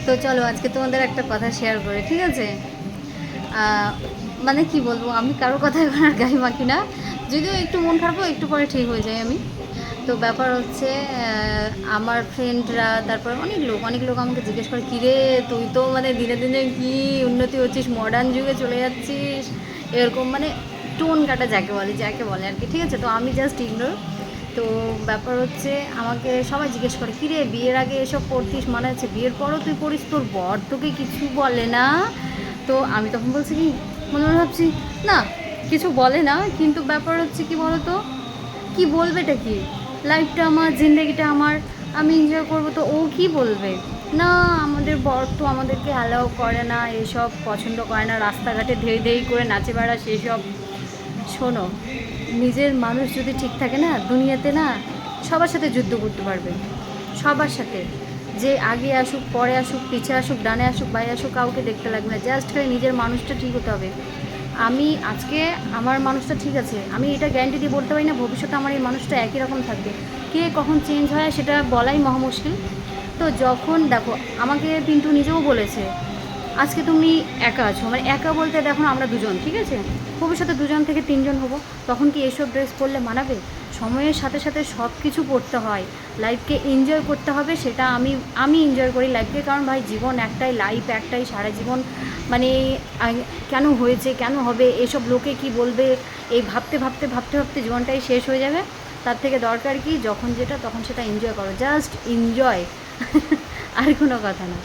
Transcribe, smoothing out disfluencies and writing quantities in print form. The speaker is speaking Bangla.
তো চলো আজকে তোমাদের একটা কথা শেয়ার করে, ঠিক আছে? মানে কি বলবো, আমি কারো কথা এখন আর গায়ে মাখি না। যদিও একটু মন খারাপও একটু পরে ঠিক হয়ে যায় আমি। তো ব্যাপার হচ্ছে আমার ফ্রেন্ডরা, তারপর অনেক লোক আমাকে জিজ্ঞেস করে, কিরে তুই তো মানে দিনে দিনে কি উন্নতি হচ্ছিস, মডার্ন যুগে চলে যাচ্ছিস, এরকম মানে টোন কাটা যাকে বলে আর কি, ঠিক আছে? তো আমি জাস্ট ইগনোর। তো ব্যাপার হচ্ছে আমাকে সবাই জিজ্ঞেস করে, কিরে বিয়ের আগে এসব পড়তিস, মানে হচ্ছে বিয়ের পরও তুই পড়িস, তোর বর তোকে কিছু বলে না? তো আমি তখন বলছি কি, মনে মনে ভাবছি, না কিছু বলে না, কিন্তু ব্যাপার হচ্ছে কি বলতো, কি বলবেটা কি, লাইফটা আমার, জিন্দগিটা আমার, আমি এনজয় করবো, তো ও কি বলবে? না, আমাদের বর তো আমাদেরকে অ্যালাউ করে না, এসব পছন্দ করে না, রাস্তাঘাটে ধেই ধেই করে নাচে বেড়া সেসব। শোনো, নিজের মানুষ যদি ঠিক থাকে না দুনিয়াতে, না সবার সাথে যুদ্ধ করতে পারবে, সবার সাথে। যে আগে আসুক, পরে আসুক, পিছে আসুক, ডানে আসুক, বাই আসুক, কাউকে দেখতে লাগবে না, জাস্ট খালি নিজের মানুষটা ঠিক হতে হবে। আমি আজকে আমার মানুষটা ঠিক আছে, আমি এটা গ্যারান্টি দিয়ে বলতে পারি না ভবিষ্যতে আমার এই মানুষটা একই রকম থাকবে। কে কখন চেঞ্জ হয় সেটা বলাই মহা মুশকিল। তো যখন দেখো, আমাকে পিন্টু নিজেও বলেছে, আজকে তুমি একা আছো, মানে একা বলতে দেখো আমরা দুজন, ঠিক আছে? ভবিষ্যতে দুজন থেকে তিনজন হব, তখন কি এসব ড্রেস পরলে মানাবে? সময়ের সাথে সাথে সব কিছু পড়তে হয়, লাইফকে এনজয় করতে হবে, সেটা আমি এনজয় করি লাইফকে, কারণ ভাই জীবন একটাই, লাইফ একটাই, সারা জীবন মানে কেন হয়েছে, কেন হবে, এসব লোকে কি বলবে, এই ভাবতে ভাবতে ভাবতে ভাবতে জীবনটাই শেষ হয়ে যাবে। তার থেকে দরকার কি, যখন যেটা তখন সেটা এনজয় করো, জাস্ট এনজয়। আর কোনো কথা না।